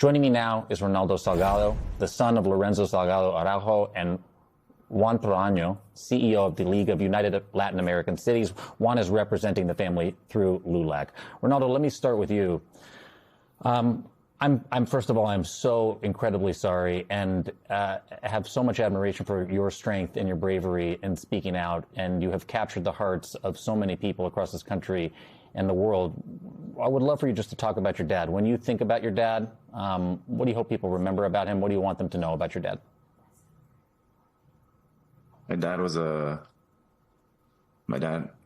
Joining me now is Ronaldo Salgado, the son of Lorenzo Salgado Araujo and Juan Proaño, CEO of the League of United Latin American Cities. Juan is representing the family through LULAC. Ronaldo, let me start with you. First of all, I'm so incredibly sorry and have so much admiration for your strength and your bravery in speaking out. And you have captured the hearts of so many people across this country and the world. I would love for you just to talk about your dad. When you think about your dad, what do you hope people remember about him? What do you want them to know about your dad? My dad was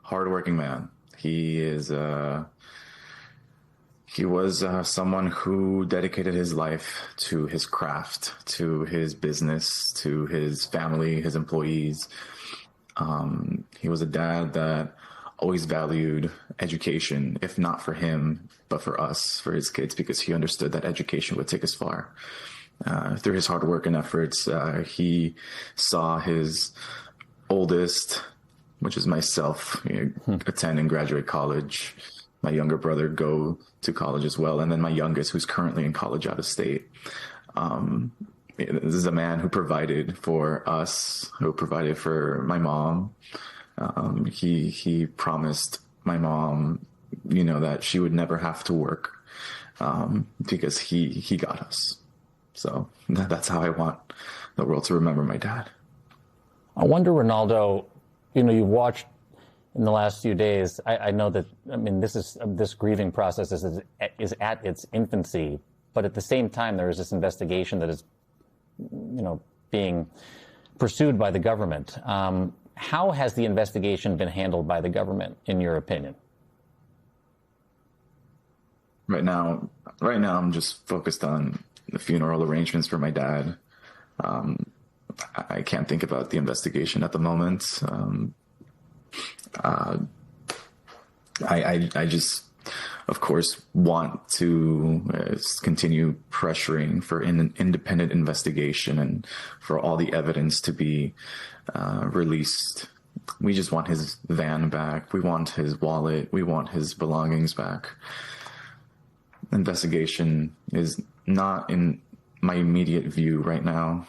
hardworking man. He was someone who dedicated his life to his craft, to his business, to his family, his employees. He was a dad that always valued education, if not for him, but for us, for his kids, because he understood that education would take us far. Through his hard work and efforts, he saw his oldest, which is myself, attend and graduate college. My younger brother go to college as well, and then my youngest, who's currently in college out of state. This is a man who provided for us, who provided for my mom. He promised my mom, that she would never have to work, because he got us. So that's how I want the world to remember my dad. I wonder, Ronaldo, you've watched in the last few days. I know that, this grieving process is at its infancy, but at the same time, there is this investigation that is, being pursued by the government. How has the investigation been handled by the government, in your opinion? Right now, I'm just focused on the funeral arrangements for my dad. I can't think about the investigation at the moment. I just, of course, want to continue pressuring for an independent investigation and for all the evidence to be released. We just want his van back. We want his wallet. We want his belongings back. Investigation is not in my immediate view right now.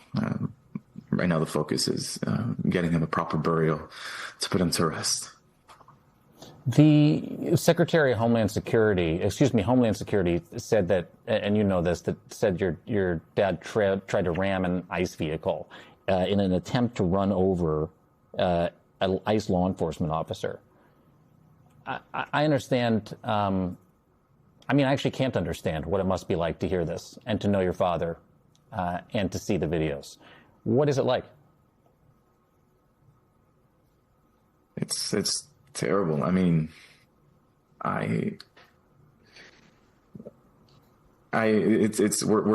Right now, the focus is getting him a proper burial to put him to rest. The Secretary of Homeland Security said that, and you know this, that said your dad tried to ram an ICE vehicle in an attempt to run over an ICE law enforcement officer. I understand. I actually can't understand what it must be like to hear this and to know your father and to see the videos. What is it like? It's terrible. We're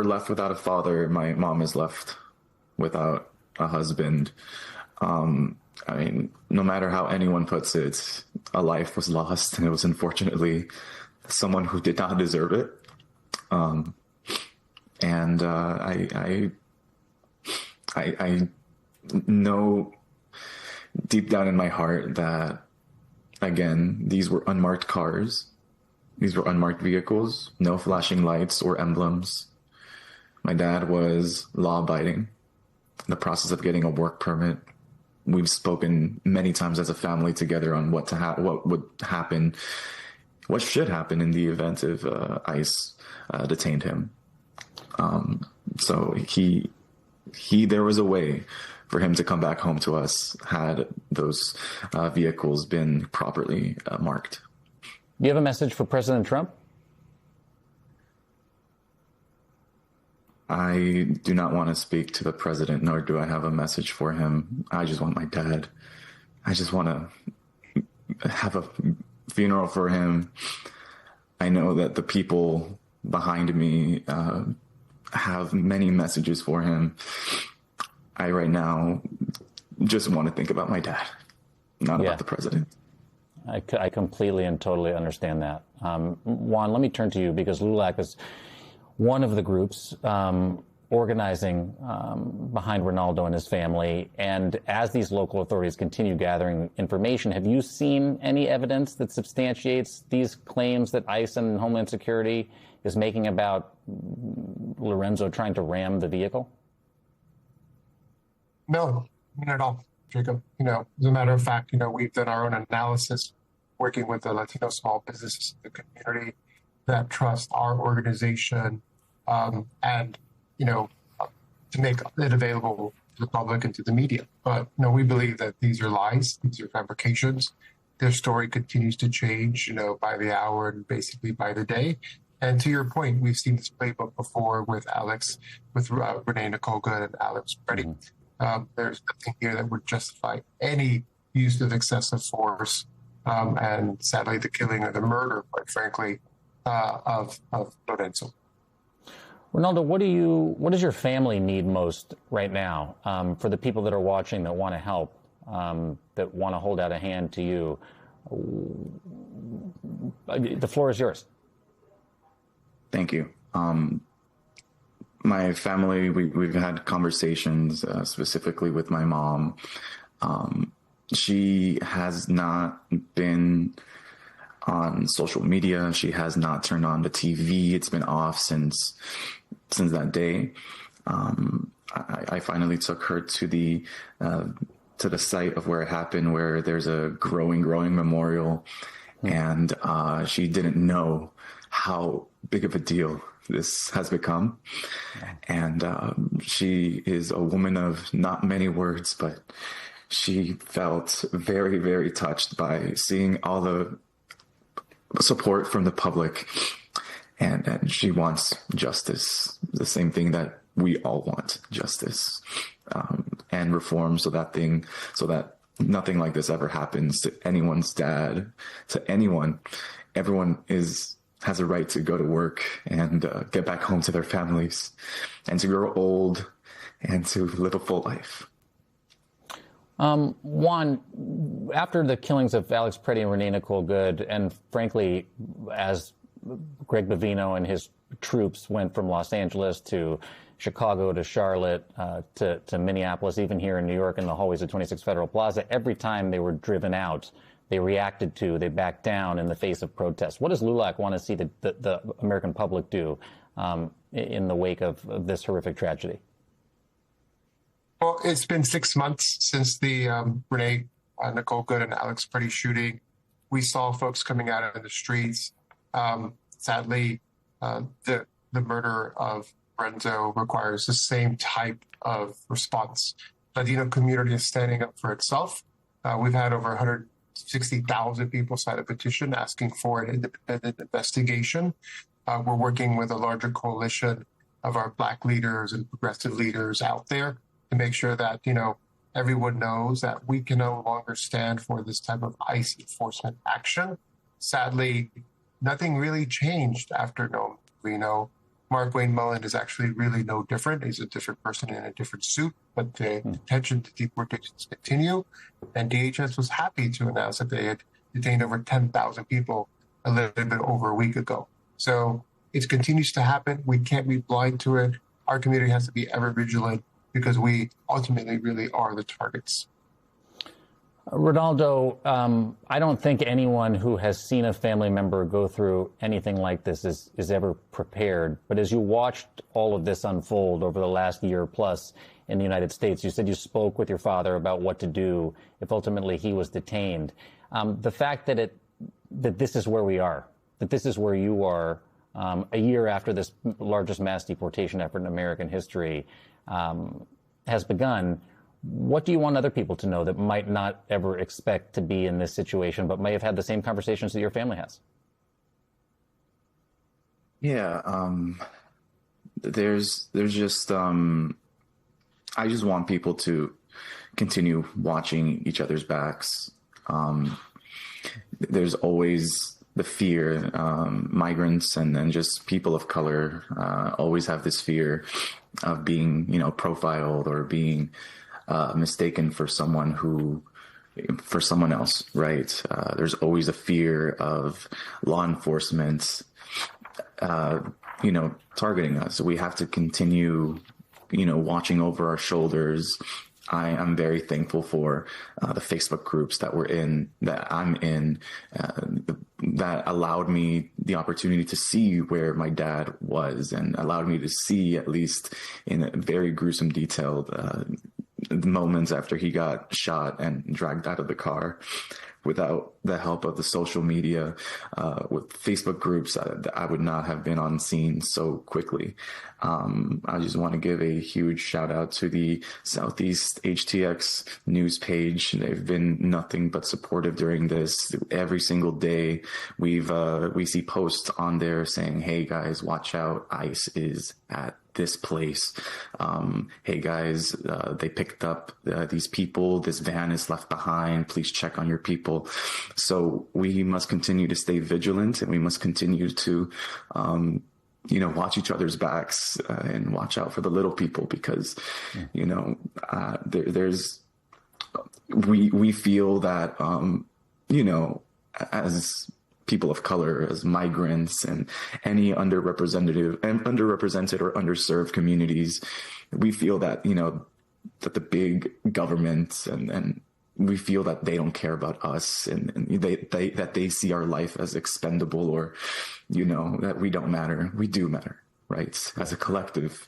left without a father. My mom is left without a husband. No matter how anyone puts it, a life was lost, and it was unfortunately someone who did not deserve it. I know deep down in my heart that, again, these were unmarked cars. These were unmarked vehicles, no flashing lights or emblems. My dad was law-abiding. In the process of getting a work permit, we've spoken many times as a family together on what would happen, what should happen in the event if ICE detained him. So there was a way for him to come back home to us had those vehicles been properly marked. Do you have a message for President Trump? I do not want to speak to the president, nor do I have a message for him. I just want my dad. I just want to have a funeral for him. I know that the people behind me have many messages for him. I right now just want to think about my dad, not about the president. I completely and totally understand that. Juan, let me turn to you, because LULAC is one of the groups organizing behind Ronaldo and his family. And as these local authorities continue gathering information, have you seen any evidence that substantiates these claims that ICE and Homeland Security is making about Lorenzo trying to ram the vehicle? No, not at all, Jacob. As a matter of fact, we've done our own analysis working with the Latino small businesses in the community that trust our organization, and, to make it available to the public and to the media. But, we believe that these are lies, these are fabrications. Their story continues to change, by the hour and basically by the day. And to your point, we've seen this playbook before with Renee Nicole Good and Alex Preddy. Mm-hmm. There's nothing here that would justify any use of excessive force, and sadly, the killing or the murder, quite frankly, of Lorenzo. Ronaldo, what does your family need most right now, for the people that are watching that want to help, that want to hold out a hand to you? The floor is yours. Thank you. My family, we've had conversations, specifically with my mom. She has not been on social media. She has not turned on the TV. It's been off since that day. I finally took her to the site of where it happened, where there's a growing memorial, and she didn't know how big of a deal this has become. And she is a woman of not many words, but she felt very, very touched by seeing all the support from the public, and she wants justice, the same thing that we all want, justice, and reform, so that nothing like this ever happens to anyone's dad, to anyone. Everyone has a right to go to work and get back home to their families, and to grow old and to live a full life. Juan, after the killings of Alex Preddy and Renee Nicole Good, and frankly, as Greg Bavino and his troops went from Los Angeles to Chicago to Charlotte, to Minneapolis, even here in New York in the hallways of 26 Federal Plaza, every time they were driven out, they they backed down in the face of protests. What does LULAC want to see the American public do in the wake of this horrific tragedy? Well, it's been 6 months since the Renee Nicole Good and Alex Preddy shooting. We saw folks coming out in the streets. Sadly, the murder of Lorenzo requires the same type of response. The Latino community is standing up for itself. We've had over 160,000 people sign a petition asking for an independent investigation. We're working with a larger coalition of our Black leaders and progressive leaders out there to make sure that, everyone knows that we can no longer stand for this type of ICE enforcement action. Sadly, nothing really changed after November. Mark Wayne Mullen is actually really no different. He's a different person in a different suit, but the detention to deportations continue. And DHS was happy to announce that they had detained over 10,000 people a little bit over a week ago. So it continues to happen. We can't be blind to it. Our community has to be ever vigilant, because we ultimately really are the targets. Ronaldo, I don't think anyone who has seen a family member go through anything like this is ever prepared. But as you watched all of this unfold over the last year plus in the United States, you said you spoke with your father about what to do if ultimately he was detained. The fact that this is where we are, that this is where you are a year after this largest mass deportation effort in American history has begun, what do you want other people to know that might not ever expect to be in this situation, but may have had the same conversations that your family has? Yeah, there's just, I just want people to continue watching each other's backs. There's always the fear, migrants and then just people of color always have this fear of being, profiled or being mistaken for someone else, right? There's always a fear of law enforcement, targeting us. So we have to continue, watching over our shoulders, I am very thankful for the Facebook groups that I'm in, that allowed me the opportunity to see where my dad was and allowed me to see, at least in a very gruesome detail, the moments after he got shot and dragged out of the car. Without the help of the social media, with Facebook groups, I would not have been on scene so quickly. I just want to give a huge shout out to the Southeast HTX news page. They've been nothing but supportive during this. Every single day, we see posts on there saying, "Hey guys, watch out! ICE is at this place. Hey guys, they picked up these people. This van is left behind. Please check on your people." So we must continue to stay vigilant, and we must continue to, watch each other's backs and watch out for the little people, because, we feel that, as people of color, as migrants, and any underrepresented or underserved communities, we feel that, that the big government and we feel that they don't care about us, and that they see our life as expendable, or, that we don't matter. We do matter, right? As a collective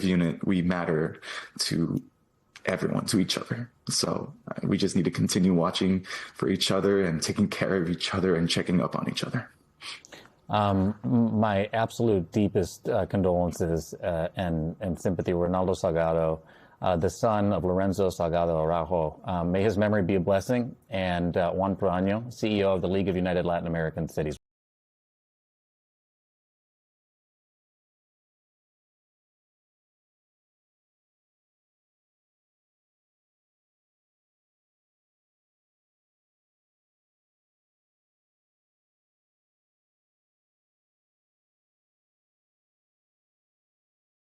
unit, we matter to everyone, to each other. So we just need to continue watching for each other and taking care of each other and checking up on each other. My absolute deepest condolences and sympathy, Ronaldo Salgado, the son of Lorenzo Salgado Araujo. May his memory be a blessing. And Juan Proaño, CEO of the League of United Latin American Cities.